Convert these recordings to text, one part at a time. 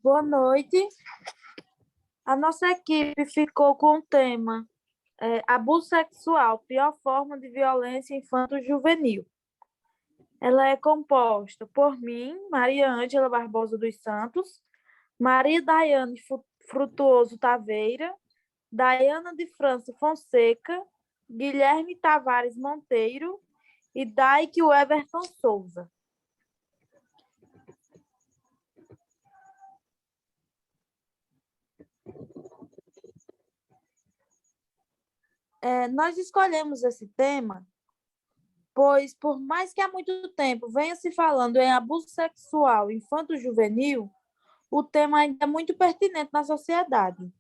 Boa noite. A nossa equipe ficou com o tema abuso sexual, pior forma de violência infanto-juvenil. Ela é composta por mim, Maria Ângela Barbosa dos Santos, Maria Daiane Frutuoso Taveira, Daiana de França Fonseca, Guilherme Tavares Monteiro e Daike Everton Souza. Nós escolhemos esse tema, pois, por mais que há muito tempo venha se falando em abuso sexual infanto-juvenil, o tema ainda é muito pertinente na sociedade.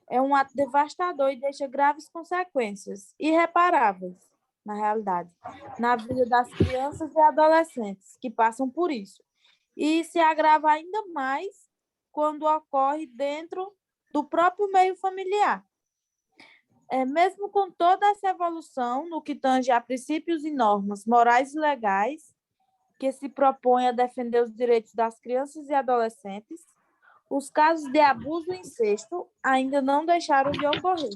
É um ato devastador e deixa graves consequências, irreparáveis, na realidade, na vida das crianças e adolescentes que passam por isso. E se agrava ainda mais quando ocorre dentro do próprio meio familiar. Mesmo com toda essa evolução no que tange a princípios e normas morais e legais que se propõem a defender os direitos das crianças e adolescentes, os casos de abuso e incesto ainda não deixaram de ocorrer.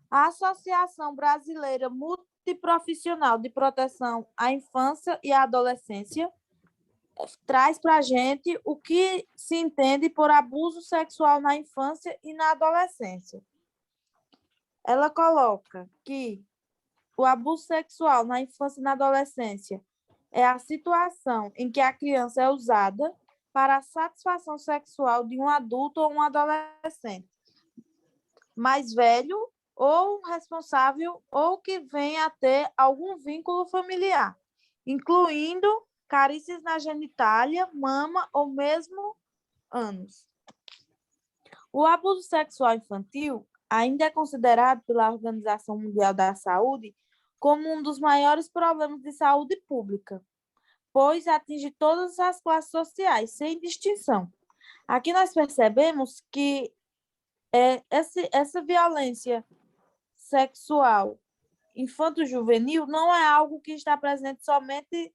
A Associação Brasileira Multiprofissional de Proteção à Infância e à Adolescência traz para a gente o que se entende por abuso sexual na infância e na adolescência. Ela coloca que o abuso sexual na infância e na adolescência é a situação em que a criança é usada para a satisfação sexual de um adulto ou um adolescente mais velho ou responsável ou que venha a ter algum vínculo familiar, incluindo carícias na genitália, mama ou mesmo ânus. O abuso sexual infantil ainda é considerado pela Organização Mundial da Saúde como um dos maiores problemas de saúde pública, pois atinge todas as classes sociais, sem distinção. Aqui nós percebemos que essa violência sexual infanto-juvenil não é algo que está presente somente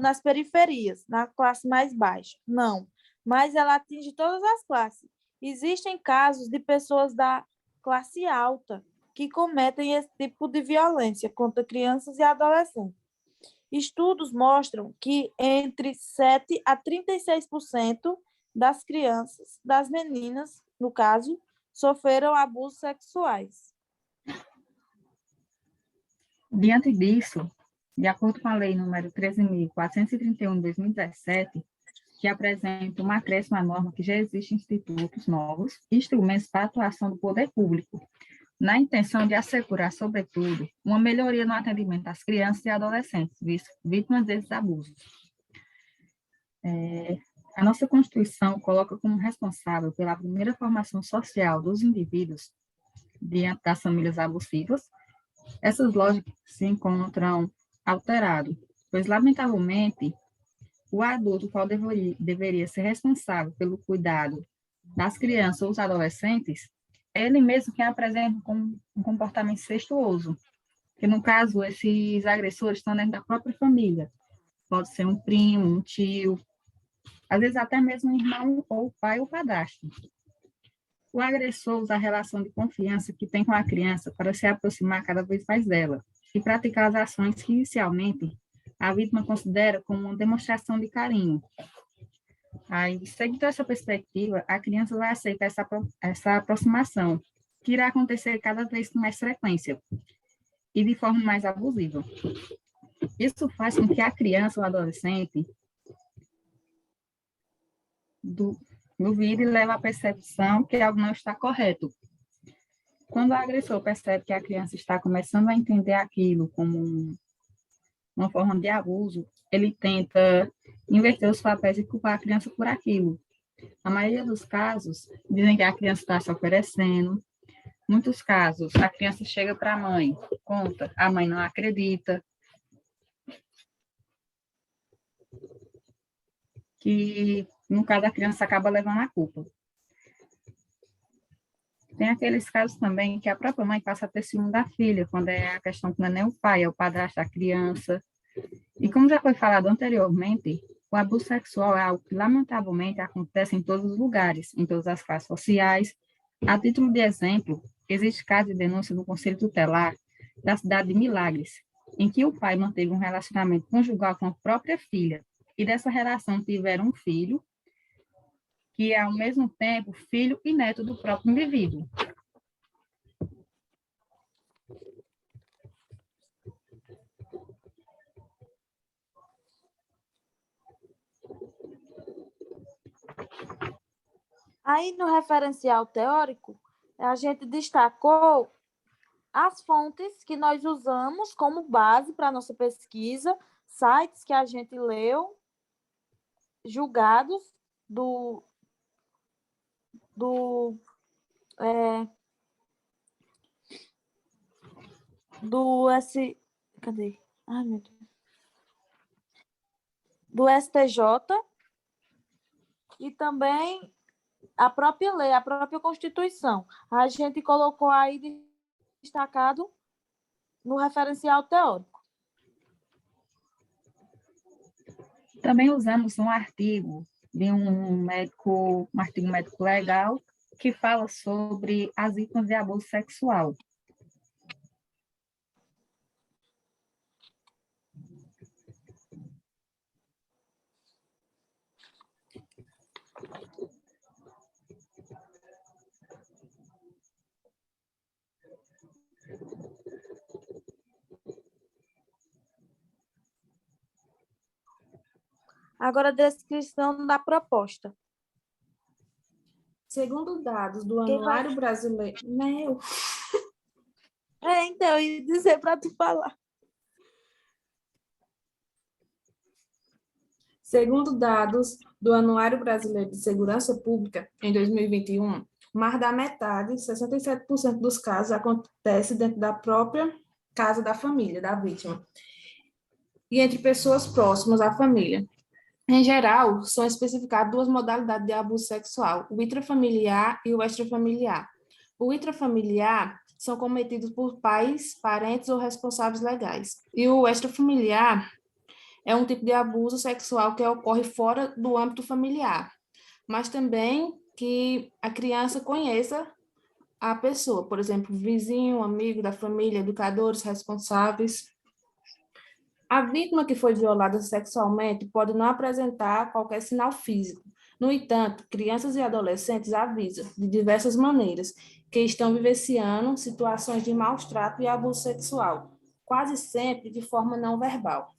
nas periferias, na classe mais baixa. Não, mas ela atinge todas as classes. Existem casos de pessoas da classe alta que cometem esse tipo de violência contra crianças e adolescentes. Estudos mostram que entre 7 a 36% das crianças, das meninas, no caso, sofreram abusos sexuais. Diante disso, de acordo com a Lei nº 13.431 de 2017, que apresenta uma acréscimo à norma que já existem institutos novos, instrumentos para a atuação do poder público, na intenção de assegurar, sobretudo, uma melhoria no atendimento às crianças e adolescentes vítimas desses abusos. A nossa Constituição coloca como responsável pela primeira formação social dos indivíduos diante das famílias abusivas. Essas lógicas se encontram alteradas, pois, lamentavelmente, o adulto, qual deveria ser responsável pelo cuidado das crianças ou dos adolescentes, é ele mesmo quem apresenta um comportamento incestuoso, que, no caso, esses agressores estão dentro da própria família. Pode ser um primo, um tio, às vezes até mesmo um irmão, ou pai ou padrasto. O agressor usa a relação de confiança que tem com a criança para se aproximar cada vez mais dela e praticar as ações que, inicialmente, a vítima considera como uma demonstração de carinho. Aí, seguindo essa perspectiva, a criança vai aceitar essa aproximação, que irá acontecer cada vez com mais frequência e de forma mais abusiva. Isso faz com que a criança ou adolescente duvide e leve à percepção que algo não está correto. Quando o agressor percebe que a criança está começando a entender aquilo como uma forma de abuso, ele tenta inverter os papéis e culpar a criança por aquilo. Na maioria dos casos, dizem que a criança está se oferecendo. Em muitos casos, a criança chega para a mãe, conta, a mãe não acredita. Que, no caso, a criança acaba levando a culpa. Tem aqueles casos também que a própria mãe passa a ter ciúme da filha, quando é a questão que não é nem o pai, é o padrasto da criança. E como já foi falado anteriormente, o abuso sexual é algo que, lamentavelmente, acontece em todos os lugares, em todas as classes sociais. A título de exemplo, existe caso de denúncia no Conselho Tutelar da cidade de Milagres, em que o pai manteve um relacionamento conjugal com a própria filha, e dessa relação tiveram um filho, que é, ao mesmo tempo, filho e neto do próprio indivíduo. Aí, no referencial teórico, a gente destacou as fontes que nós usamos como base para a nossa pesquisa, sites que a gente leu, julgados do, do, é, do S. Cadê? Ai, meu Deus. Do STJ e também a própria lei, a própria Constituição. A gente colocou aí destacado no referencial teórico. Também usamos um artigo de um artigo médico legal, que fala sobre as vítimas de abuso sexual. Agora, a descrição da proposta. Segundo dados do Quem vai? Anuário Brasileiro. Meu. Então, eu ia dizer para tu falar. Segundo dados do Anuário Brasileiro de Segurança Pública, em 2021, mais da metade, 67% dos casos, acontece dentro da própria casa da família, da vítima, e entre pessoas próximas à família. Em geral, são especificadas duas modalidades de abuso sexual, o intrafamiliar e o extrafamiliar. O intrafamiliar são cometidos por pais, parentes ou responsáveis legais. E o extrafamiliar é um tipo de abuso sexual que ocorre fora do âmbito familiar, mas também que a criança conheça a pessoa, por exemplo, vizinho, amigo da família, educadores, responsáveis. A vítima que foi violada sexualmente pode não apresentar qualquer sinal físico. No entanto, crianças e adolescentes avisam, de diversas maneiras, que estão vivenciando situações de maus trato e abuso sexual, quase sempre de forma não verbal.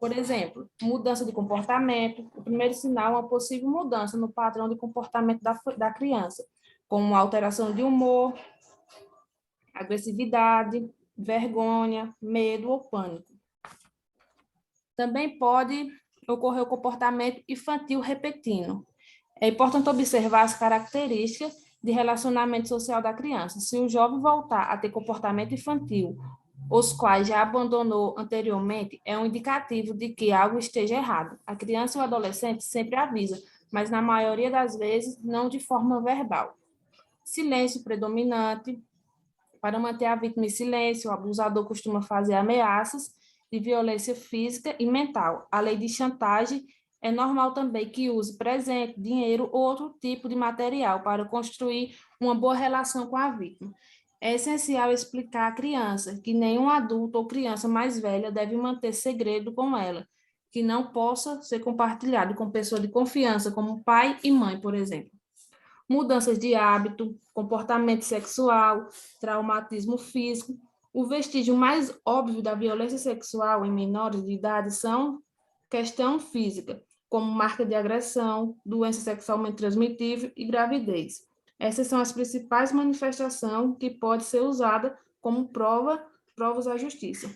Por exemplo, mudança de comportamento. O primeiro sinal é uma possível mudança no padrão de comportamento da criança, como alteração de humor, agressividade, vergonha, medo ou pânico. Também pode ocorrer o comportamento infantil repetindo. É importante observar as características de relacionamento social da criança. Se o jovem voltar a ter comportamento infantil, os quais já abandonou anteriormente, é um indicativo de que algo esteja errado. A criança e o adolescente sempre avisa, mas na maioria das vezes não de forma verbal. Silêncio predominante. Para manter a vítima em silêncio, o abusador costuma fazer ameaças de violência física e mental. A lei de chantagem é normal também que use presente, dinheiro ou outro tipo de material para construir uma boa relação com a vítima. É essencial explicar à criança que nenhum adulto ou criança mais velha deve manter segredo com ela, que não possa ser compartilhado com pessoa de confiança, como pai e mãe, por exemplo. Mudanças de hábito, comportamento sexual, traumatismo físico. O vestígio mais óbvio da violência sexual em menores de idade são questão física, como marca de agressão, doença sexualmente transmitível e gravidez. Essas são as principais manifestações que podem ser usadas como provas à justiça.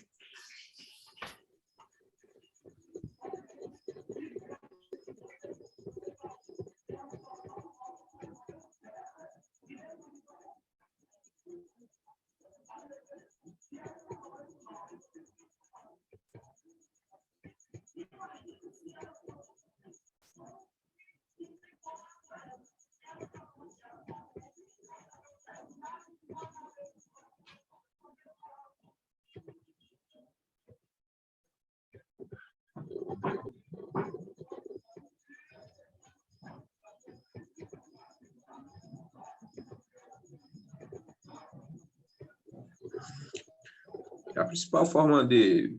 A principal forma de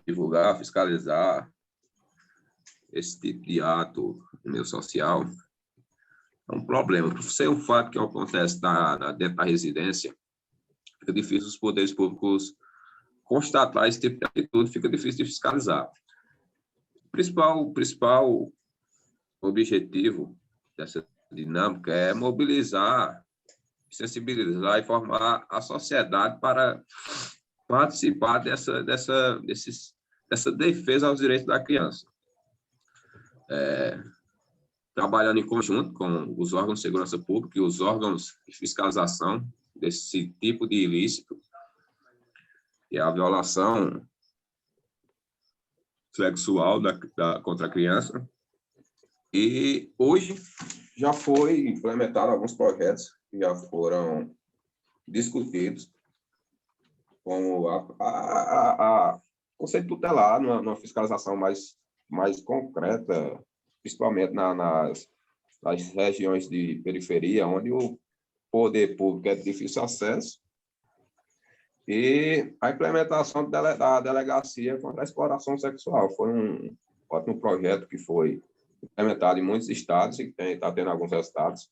divulgar, fiscalizar esse tipo de ato no meio social é um problema. Por ser um fato que acontece dentro da residência, fica difícil os poderes públicos constatar esse tipo de atitude, fica difícil de fiscalizar. O principal objetivo dessa dinâmica é mobilizar, sensibilizar e formar a sociedade para participar dessa defesa aos direitos da criança. Trabalhando em conjunto com os órgãos de segurança pública e os órgãos de fiscalização desse tipo de ilícito, e a violação sexual contra a criança. E hoje já foi implementado alguns projetos que já foram discutidos, como a conceito tutelar numa fiscalização mais concreta, principalmente nas regiões de periferia, onde o poder público é de difícil acesso, e a implementação da delegacia contra a exploração sexual. Foi um ótimo projeto que foi implementado em muitos estados e está tendo alguns resultados.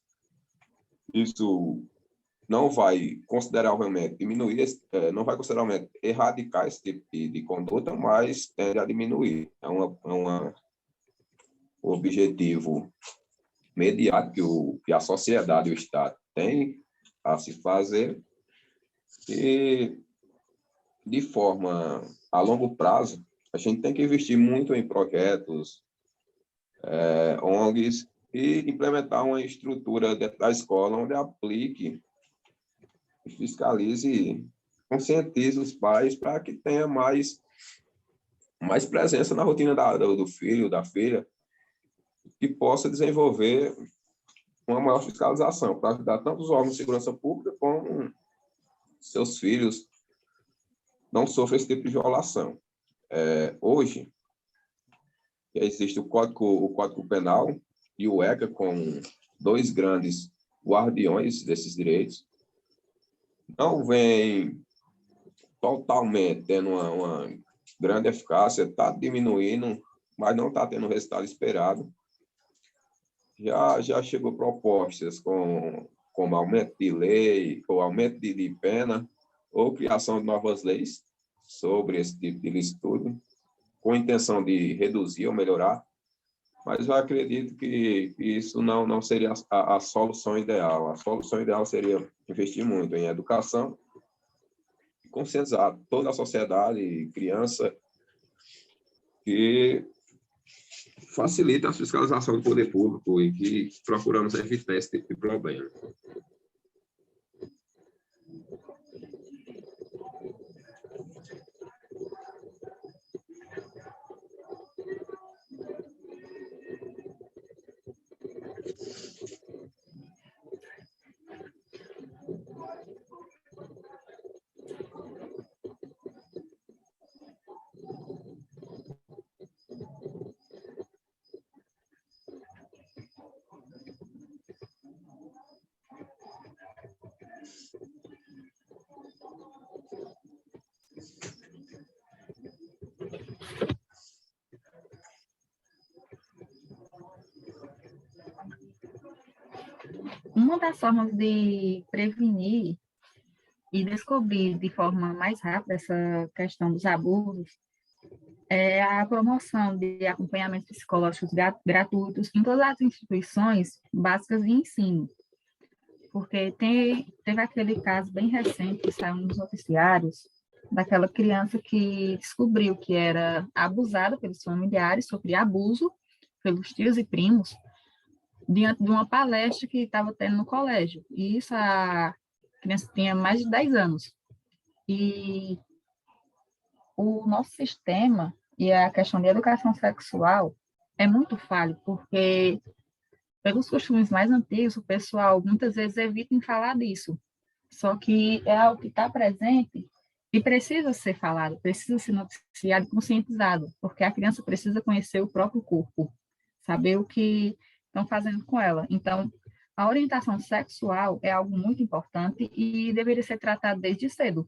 Isso não vai consideravelmente diminuir, não vai consideravelmente erradicar esse tipo de conduta, mas tende a diminuir. É um objetivo imediato que a sociedade e o Estado têm a se fazer, e de forma a longo prazo, a gente tem que investir muito em projetos, ONGs, e implementar uma estrutura dentro da escola onde aplique, fiscalize, conscientize os pais para que tenha mais presença na rotina do filho, da filha, que possa desenvolver uma maior fiscalização, para ajudar tanto os órgãos de segurança pública como seus filhos não sofrem esse tipo de violação. Hoje, existe o Código Penal e o ECA, com dois grandes guardiões desses direitos. Não vem totalmente tendo uma grande eficácia, está diminuindo, mas não está tendo o resultado esperado. Já chegou propostas como aumento de lei, ou aumento de pena, ou criação de novas leis sobre esse tipo de ilicitude, com a intenção de reduzir ou melhorar, mas eu acredito que isso não seria a solução ideal. A solução ideal seria investir muito em educação, conscientizar toda a sociedade, criança, que facilita a fiscalização do poder público e que procuramos evitar esse tipo de problema. Uma das formas de prevenir e descobrir de forma mais rápida essa questão dos abusos é a promoção de acompanhamentos psicológicos gratuitos em todas as instituições básicas de ensino. Porque teve aquele caso bem recente que saiu nos noticiários, daquela criança que descobriu que era abusada pelos familiares, sofria abuso pelos tios e primos, diante de uma palestra que estava tendo no colégio. E isso, a criança tinha mais de 10 anos. E o nosso sistema e a questão de educação sexual é muito falho, porque, pelos costumes mais antigos, o pessoal muitas vezes evita em falar disso. Só que é algo que está presente e precisa ser falado, precisa ser noticiado e conscientizado, porque a criança precisa conhecer o próprio corpo, saber o que estão fazendo com ela. Então, a orientação sexual é algo muito importante e deveria ser tratado desde cedo,